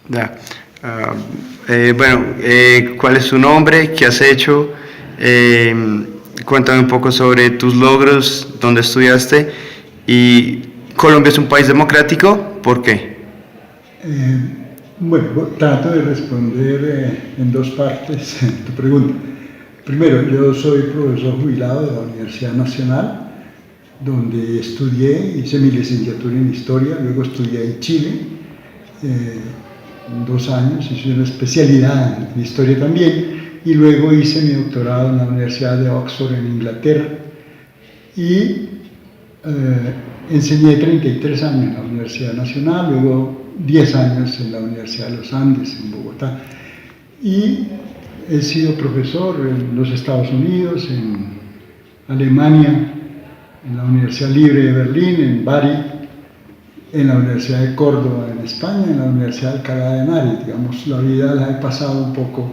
Ya. Bueno, ¿cuál es tu nombre? ¿Qué has hecho? Cuéntame un poco sobre tus logros, dónde estudiaste. Y Colombia es un país democrático, ¿por qué? Eh, bueno, trato de responder en dos partes tu pregunta. Primero, yo soy profesor jubilado de la Universidad Nacional, donde estudié, hice mi licenciatura en Historia, luego estudié en Chile, 2 años, hice una especialidad en Historia también, y luego hice mi doctorado en la Universidad de Oxford en Inglaterra, y enseñé 33 años en la Universidad Nacional, luego 10 años en la Universidad de los Andes, en Bogotá, y he sido profesor en los Estados Unidos, en Alemania, en la Universidad Libre de Berlín, en Bari, en la Universidad de Córdoba, en España, en la Universidad de Alcalá de Henares. Digamos, la vida la he pasado un poco,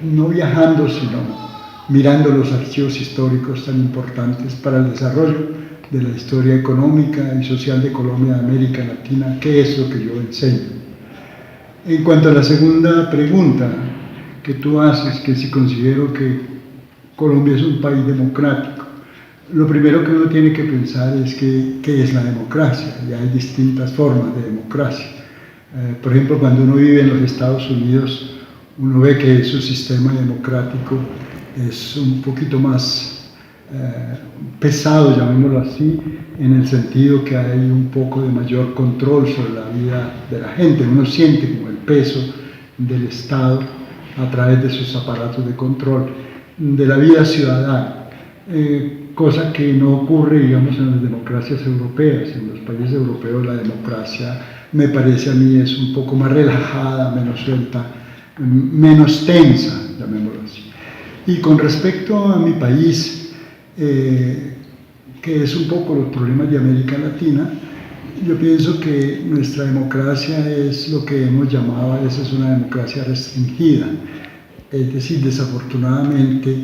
no viajando, sino mirando los archivos históricos tan importantes para el desarrollo de la historia económica y social de Colombia, de América Latina, que es lo que yo enseño. En cuanto a la segunda pregunta que tú haces, que si considero que Colombia es un país democrático, lo primero que uno tiene que pensar es qué es la democracia. Ya hay distintas formas de democracia. Por ejemplo, cuando uno vive en los Estados Unidos, uno ve que su sistema democrático es un poquito más pesado, llamémoslo así, en el sentido que hay un poco de mayor control sobre la vida de la gente. Uno siente como el peso del Estado a través de sus aparatos de control de la vida ciudadana, cosa que no ocurre, digamos, en las democracias europeas. En los países europeos la democracia, me parece a mí, es un poco más relajada, menos suelta, menos tensa, llamémoslo así. Y con respecto a mi país, que es un poco los problemas de América Latina, yo pienso que nuestra democracia es lo que hemos llamado a veces una democracia restringida. Es decir, desafortunadamente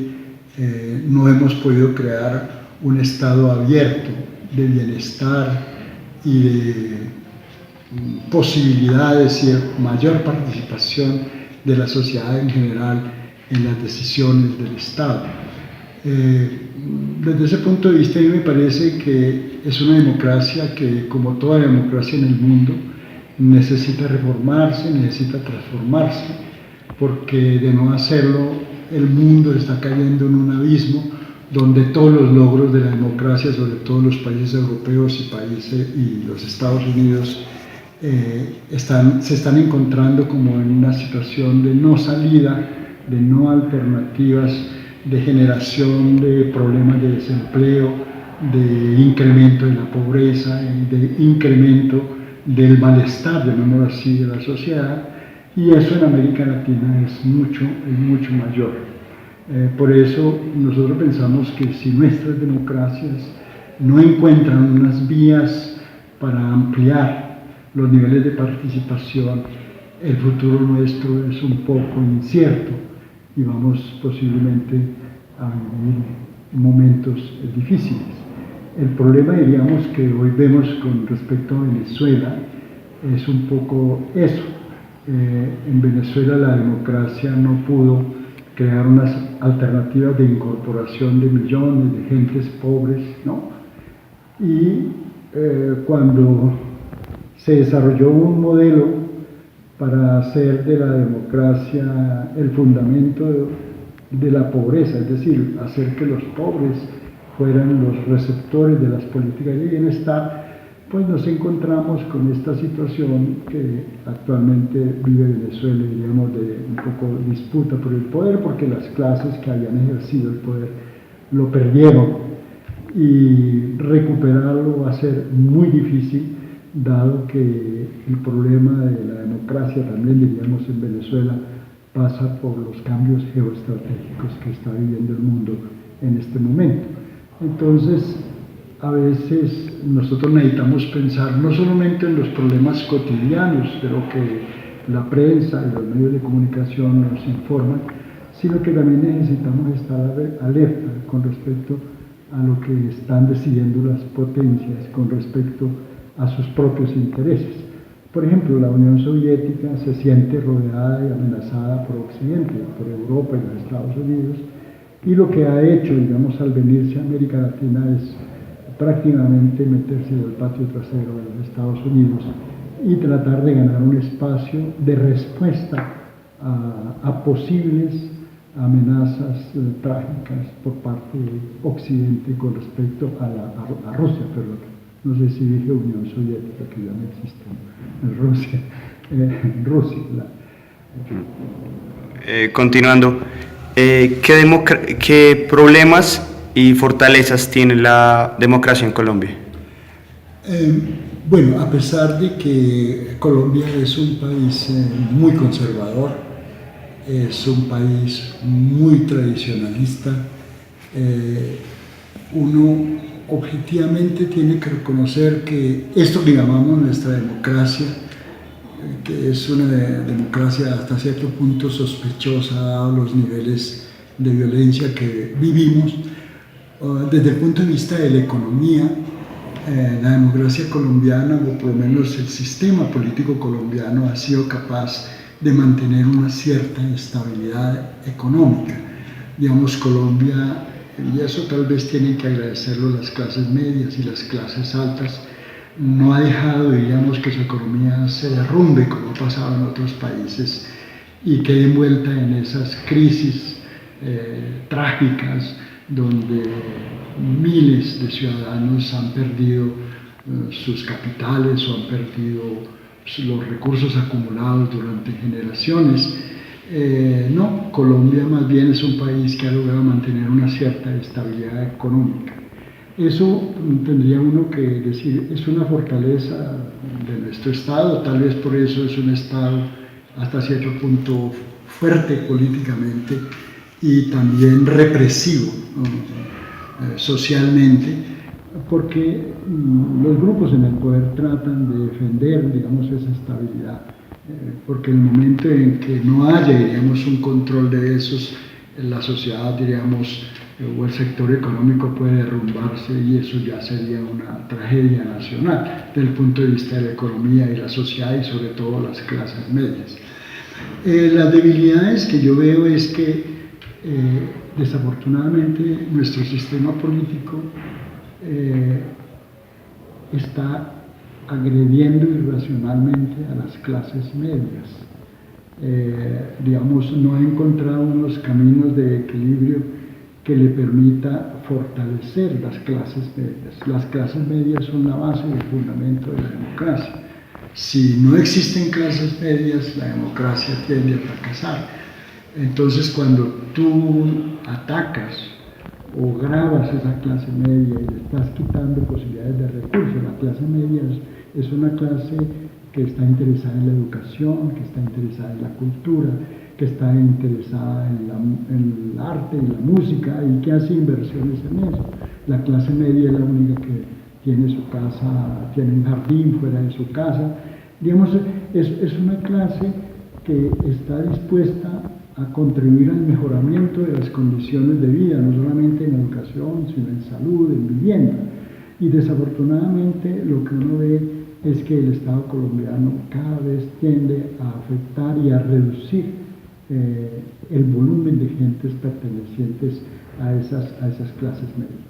no hemos podido crear un Estado abierto de bienestar y de posibilidades y de mayor participación de la sociedad en general en las decisiones del Estado. Desde ese punto de vista, a mí me parece que es una democracia que, como toda democracia en el mundo, necesita reformarse, necesita transformarse, porque de no hacerlo, el mundo está cayendo en un abismo donde todos los logros de la democracia, sobre todo los países europeos y los Estados Unidos, se están encontrando como en una situación de no salida, de no alternativas, de generación de problemas de desempleo, de incremento de la pobreza, de incremento del malestar, llamémoslo así, de la sociedad, y eso en América Latina es mucho mayor. Por eso nosotros pensamos que si nuestras democracias no encuentran unas vías para ampliar los niveles de participación, el futuro nuestro es un poco incierto y vamos posiblemente a vivir momentos difíciles. El problema, diríamos, que hoy vemos con respecto a Venezuela es un poco eso. En Venezuela la democracia no pudo crear unas alternativas de incorporación de millones de gentes pobres, ¿no? Y cuando se desarrolló un modelo para hacer de la democracia el fundamento de la pobreza, es decir, hacer que los pobres fueran los receptores de las políticas de bienestar, pues nos encontramos con esta situación que actualmente vive Venezuela, diríamos, de un poco disputa por el poder, porque las clases que habían ejercido el poder lo perdieron y recuperarlo va a ser muy difícil, dado que el problema de la democracia también, diríamos, en Venezuela pasa por los cambios geoestratégicos que está viviendo el mundo en este momento. Entonces, a veces nosotros necesitamos pensar no solamente en los problemas cotidianos de lo que la prensa y los medios de comunicación nos informan, sino que también necesitamos estar alerta con respecto a lo que están decidiendo las potencias con respecto a sus propios intereses. Por ejemplo, la Unión Soviética se siente rodeada y amenazada por Occidente, por Europa y los Estados Unidos, y lo que ha hecho, digamos, al venirse a América Latina es prácticamente meterse en el patio trasero de los Estados Unidos y tratar de ganar un espacio de respuesta a posibles amenazas trágicas por parte de Occidente con respecto a Rusia, perdón. No sé si dije Unión Soviética, que ya no existe, Rusia. Continuando, ¿qué problemas y fortalezas tiene la democracia en Colombia? Bueno, a pesar de que Colombia es un país muy conservador, es un país muy tradicionalista, uno objetivamente tiene que reconocer que esto que llamamos nuestra democracia, que es una democracia hasta cierto punto sospechosa, dados los niveles de violencia que vivimos, desde el punto de vista de la economía, la democracia colombiana, o por lo menos el sistema político colombiano, ha sido capaz de mantener una cierta estabilidad económica. Digamos, Colombia, y eso tal vez tienen que agradecerlo las clases medias y las clases altas, no ha dejado, digamos, que su economía se derrumbe como ha pasado en otros países y quede envuelta en esas crisis trágicas donde miles de ciudadanos han perdido sus capitales o han perdido los recursos acumulados durante generaciones. No, Colombia más bien es un país que ha logrado mantener una cierta estabilidad económica. Eso tendría uno que decir, es una fortaleza de nuestro Estado, tal vez por eso es un Estado hasta cierto punto fuerte políticamente y también represivo socialmente, porque los grupos en el poder tratan de defender, digamos, esa estabilidad, porque en el momento en que no haya, digamos, un control de esos, la sociedad, diríamos, o el sector económico puede derrumbarse y eso ya sería una tragedia nacional desde el punto de vista de la economía y la sociedad y sobre todo las clases medias. Las debilidades que yo veo es que desafortunadamente nuestro sistema político está agrediendo irracionalmente a las clases medias. Digamos, no ha encontrado unos caminos de equilibrio que le permita fortalecer las clases medias. Las clases medias son la base y el fundamento de la democracia. Si no existen clases medias, la democracia tiende a fracasar. Entonces, cuando tú atacas o gravas esa clase media y le estás quitando posibilidades de recursos, la clase media es una clase que está interesada en la educación, que está interesada en la cultura, que está interesada en el arte, en la música y que hace inversiones en eso. La clase media es la única que tiene su casa, tiene un jardín fuera de su casa. Digamos, es una clase que está dispuesta a contribuir al mejoramiento de las condiciones de vida, no solamente en educación, sino en salud, en vivienda. Y desafortunadamente lo que uno ve es que el Estado colombiano cada vez tiende a afectar y a reducir el volumen de gentes pertenecientes a esas clases medias.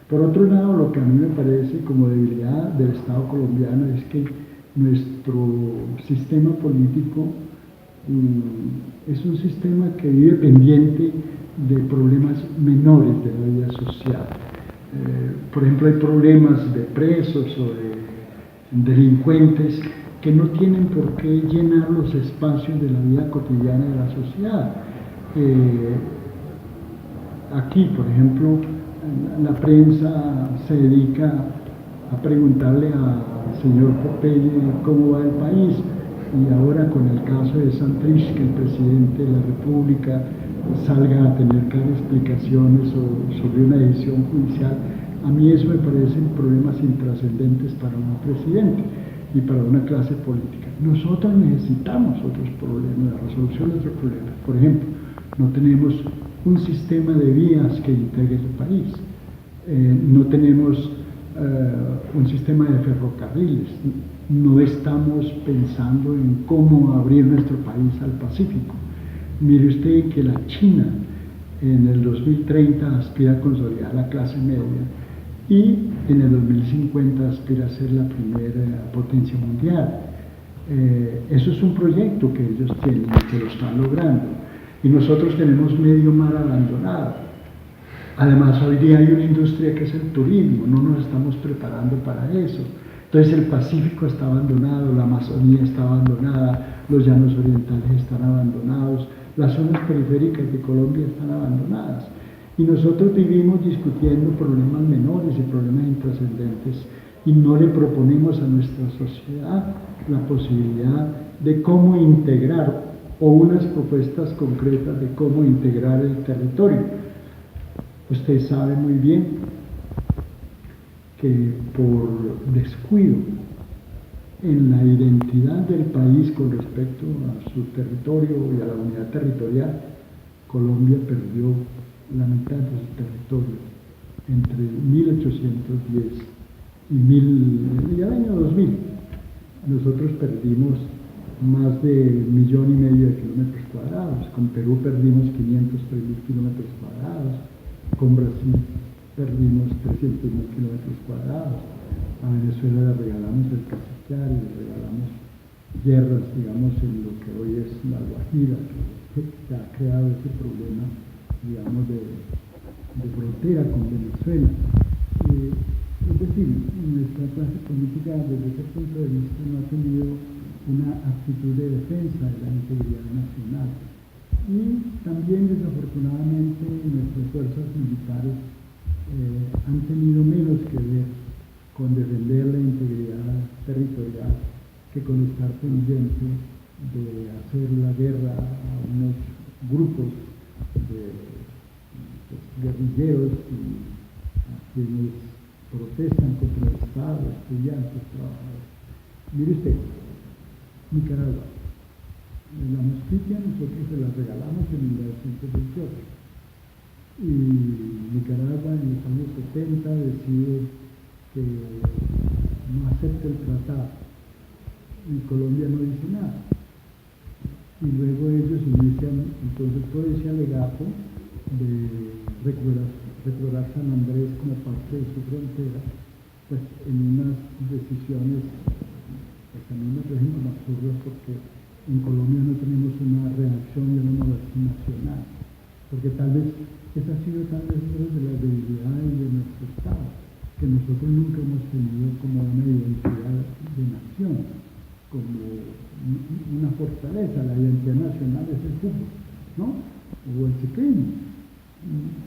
Por otro lado, lo que a mí me parece como debilidad del Estado colombiano es que nuestro sistema político es un sistema que vive pendiente de problemas menores de la vida social. Por ejemplo, hay problemas de presos o de delincuentes que no tienen por qué llenar los espacios de la vida cotidiana de la sociedad. Aquí, por ejemplo, la prensa se dedica a preguntarle al señor Popeye cómo va el país, y ahora con el caso de Santrich, que el presidente de la República salga a tener que dar explicaciones sobre una decisión judicial, a mí eso me parecen problemas intrascendentes para un presidente y para una clase política. Nosotros necesitamos otros problemas, la resolución de otros problemas. Por ejemplo, no tenemos un sistema de vías que integre el país, no tenemos un sistema de ferrocarriles. No estamos pensando en cómo abrir nuestro país al Pacífico. Mire usted que la China en el 2030 aspira a consolidar la clase media y en el 2050 aspira a ser la primera potencia mundial. Eso es un proyecto que ellos tienen y que lo están logrando. Y nosotros tenemos medio mar abandonado. Además, hoy día hay una industria que es el turismo, no nos estamos preparando para eso. Entonces el Pacífico está abandonado, la Amazonía está abandonada, los llanos orientales están abandonados, las zonas periféricas de Colombia están abandonadas. Y nosotros vivimos discutiendo problemas menores y problemas intrascendentes y no le proponemos a nuestra sociedad la posibilidad de cómo integrar o unas propuestas concretas de cómo integrar el territorio. Usted sabe muy bien que por descuido en la identidad del país con respecto a su territorio y a la unidad territorial, Colombia perdió la mitad de su territorio entre 1810 y el año 2000. Nosotros perdimos más de 1,5 millones de kilómetros cuadrados. Con Perú perdimos 503.000 kilómetros cuadrados. Con Brasil perdimos 300.000 kilómetros cuadrados. A Venezuela le regalamos el Caciquiar y le regalamos guerras, digamos, en lo que hoy es la Guajira, que ha creado ese problema, digamos, de frontera con Venezuela. Es decir, nuestra clase política desde ese punto de vista no ha tenido una actitud de defensa de la integridad nacional. Y también, desafortunadamente, nuestras fuerzas militares han tenido menos que ver con defender la integridad territorial que con estar pendiente de hacer la guerra a unos grupos de guerrilleros y a quienes protestan contra el Estado, estudiantes, trabajadores. Mire usted, Nicaragua. La Mosquitia nosotros se la regalamos en 1928 y Nicaragua en los años 70 decide que no acepta el tratado y Colombia no dice nada. Y luego ellos inician entonces todo ese alegato de recobrar San Andrés como parte de su frontera, pues en unas decisiones, pues a mí me parecen como absurdas porque en Colombia no tenemos una reacción de una monarquía nacional, porque tal vez esa ha sido tal vez una de las debilidades de nuestro Estado, que nosotros nunca hemos tenido como una identidad de nación, como una fortaleza. La identidad nacional es el fútbol, ¿no? O el ciclismo,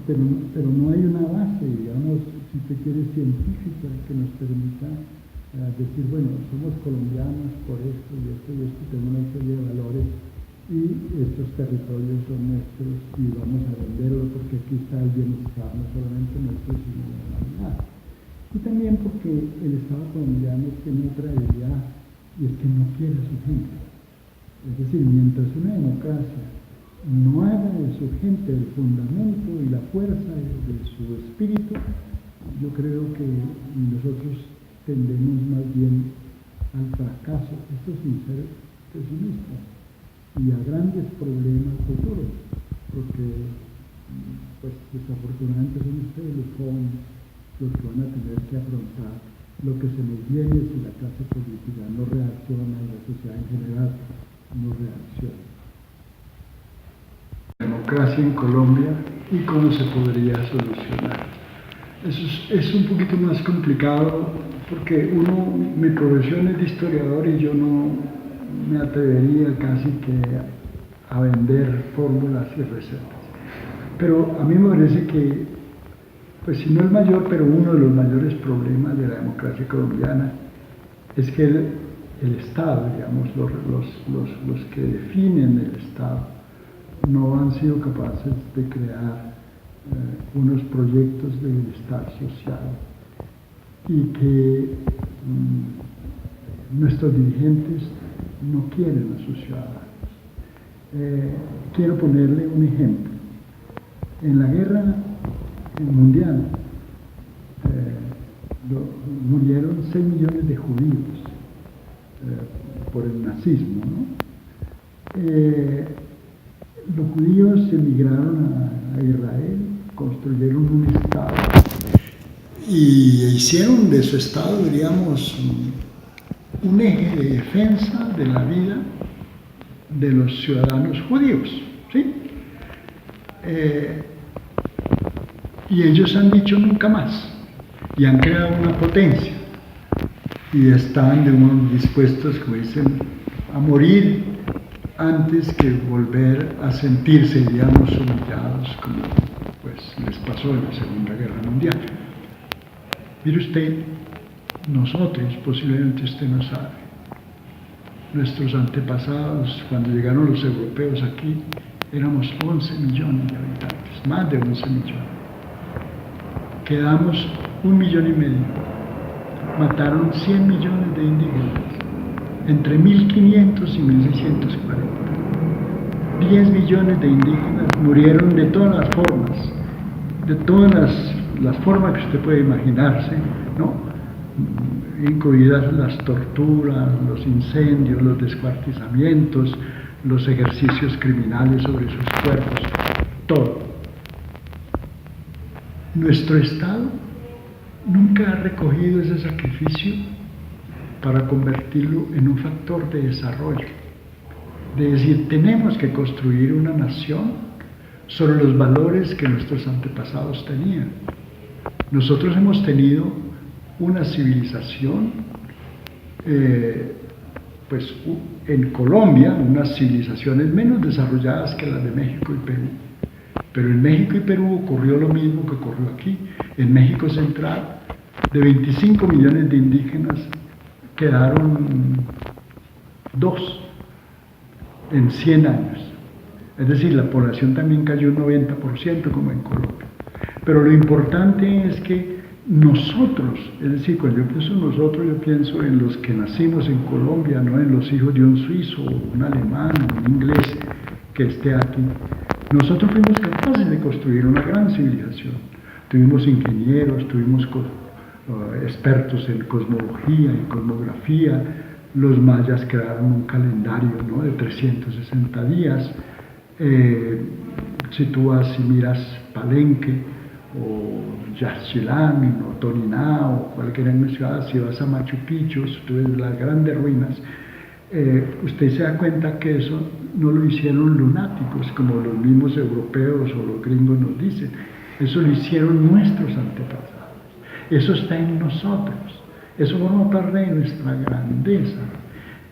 pero no hay una base, digamos, si usted quiere, científica que nos permita decir, bueno, somos colombianos por esto y esto y esto, tenemos una serie de valores y estos territorios son nuestros y vamos a venderlos porque aquí está el bienestar, no solamente nuestro, sino de la humanidad. Y también porque el Estado colombiano tiene otra debilidad y es que no quiere a su gente. Es decir, mientras una democracia no haga de su gente el fundamento y la fuerza de su espíritu, yo creo que nosotros tendemos más bien al fracaso, esto sin ser pesimistas, y a grandes problemas futuros, porque pues desafortunadamente son ustedes los jóvenes los que van a tener que afrontar lo que se nos viene si la clase política no reacciona y la sociedad en general no reacciona. Democracia en Colombia y cómo se podría solucionar. Eso es un poquito más complicado porque mi profesión es de historiador y yo no me atrevería casi que a vender fórmulas y recetas. Pero a mí me parece que, pues si no el mayor, pero uno de los mayores problemas de la democracia colombiana es que el Estado, digamos, los que definen el Estado, no han sido capaces de crear unos proyectos de bienestar social y que nuestros dirigentes no quieren a sus ciudadanos. Quiero ponerle un ejemplo. En la guerra mundial, murieron 6 millones de judíos por el nazismo, ¿no? Los judíos emigraron a Israel, construyeron un estado y hicieron de su estado, diríamos, un eje de defensa de la vida de los ciudadanos judíos, ¿sí? Y ellos han dicho nunca más, y han creado una potencia, y están dispuestos, como dicen, a morir antes que volver a sentirse, digamos, humillados, como pues les pasó en la Segunda Guerra Mundial. Mire usted, nosotros, posiblemente usted no sabe, nuestros antepasados, cuando llegaron los europeos aquí, éramos 11 millones de habitantes, más de 11 millones. Quedamos 1,5 millones. Mataron 100 millones de indígenas, entre 1500 y 1640. 10 millones de indígenas murieron de todas las formas, de todas las formas que usted puede imaginarse, ¿no? Incluidas las torturas, los incendios, los descuartizamientos, los ejercicios criminales sobre sus cuerpos, todo. Nuestro Estado nunca ha recogido ese sacrificio para convertirlo en un factor de desarrollo. De decir, tenemos que construir una nación sobre los valores que nuestros antepasados tenían. Nosotros hemos tenido una civilización, pues en Colombia, unas civilizaciones menos desarrolladas que las de México y Perú. Pero en México y Perú ocurrió lo mismo que ocurrió aquí. En México Central, de 25 millones de indígenas, quedaron 2 en 100 años. Es decir, la población también cayó un 90% como en Colombia. Pero lo importante es que nosotros, es decir, cuando yo pienso en nosotros, yo pienso en los que nacimos en Colombia, no en los hijos de un suizo, un alemán, un inglés que esté aquí. Nosotros fuimos capaces de construir una gran civilización. Tuvimos ingenieros, tuvimos expertos en cosmología, en cosmografía. Los mayas crearon un calendario, ¿no?, de 360 días. Si tú vas y miras Palenque, o Yaxchilán, o Toniná, o cualquier ciudad, si vas a Machu Picchu, si tú ves las grandes ruinas, usted se da cuenta que eso no lo hicieron lunáticos, como los mismos europeos o los gringos nos dicen. Eso lo hicieron nuestros antepasados. Eso está en nosotros. Eso forma parte de nuestra grandeza.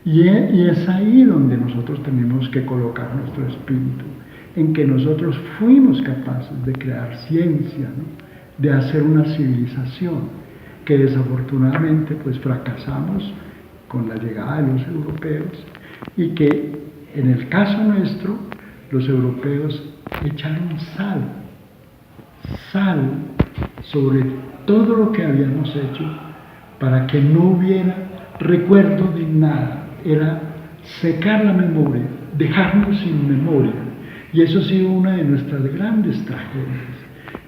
Y es ahí donde nosotros tenemos que colocar nuestro espíritu, en que nosotros fuimos capaces de crear ciencia, ¿no?, de hacer una civilización, que desafortunadamente pues fracasamos con la llegada de los europeos, y que en el caso nuestro los europeos echaron sal sobre todo lo que habíamos hecho para que no hubiera recuerdo de nada. Era secar la memoria, dejarnos sin memoria. Y eso ha sido una de nuestras grandes tragedias,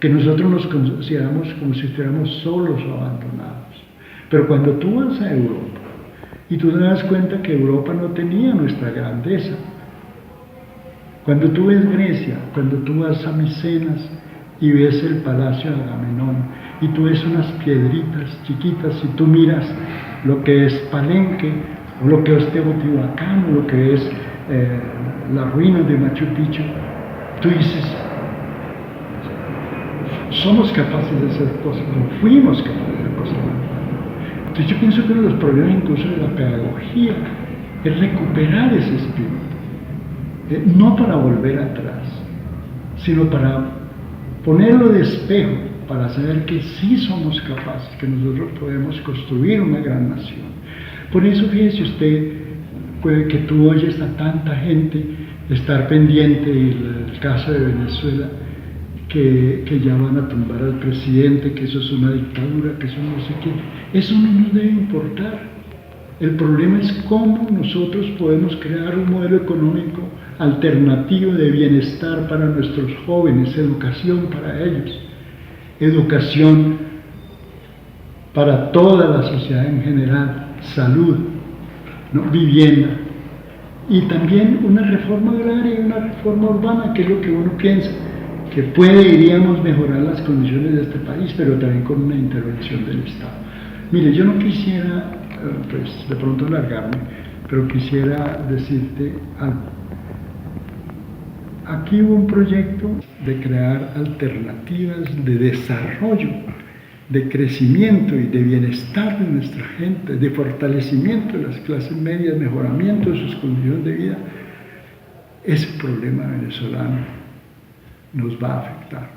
que nosotros nos consideramos como si estuviéramos solos o abandonados. Pero cuando tú vas a Europa y tú te das cuenta que Europa no tenía nuestra grandeza, cuando tú ves Grecia, cuando tú vas a Micenas y ves el palacio de Agamenón, y tú ves unas piedritas chiquitas, y tú miras lo que es Palenque, o lo que es Teotihuacán, o lo que es las ruinas de Machu Picchu, tú dices, somos capaces de hacer cosas, o fuimos capaces de hacer cosas. Entonces yo pienso que uno de los problemas incluso de la pedagogía es recuperar ese espíritu, no para volver atrás, sino para ponerlo de espejo, para saber que sí somos capaces, que nosotros podemos construir una gran nación. Por eso fíjese usted, que tú oyes a tanta gente estar pendiente del caso de Venezuela, que ya van a tumbar al presidente, que eso es una dictadura, que eso no sé qué. Eso no nos debe importar. El problema es cómo nosotros podemos crear un modelo económico alternativo de bienestar para nuestros jóvenes, educación para ellos, educación para toda la sociedad en general, salud, ¿no? Vivienda, y también una reforma agraria y una reforma urbana, que es lo que uno piensa, que iríamos mejorar las condiciones de este país, pero también con una intervención del Estado. Mire, yo no quisiera, pues de pronto alargarme, pero quisiera decirte algo. Aquí hubo un proyecto de crear alternativas de desarrollo, de crecimiento y de bienestar de nuestra gente, de fortalecimiento de las clases medias, mejoramiento de sus condiciones de vida. Ese problema venezolano nos va a afectar.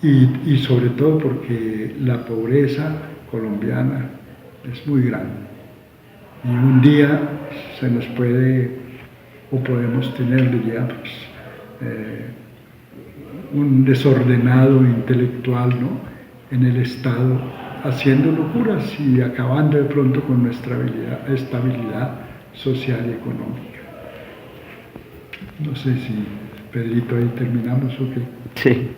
Y sobre todo porque la pobreza colombiana es muy grande. Y un día se nos puede, o podemos tener, digamos, un desordenado intelectual, ¿no?, en el Estado, haciendo locuras y acabando de pronto con nuestra estabilidad social y económica. No sé si, Pedrito, ahí terminamos o qué. Sí.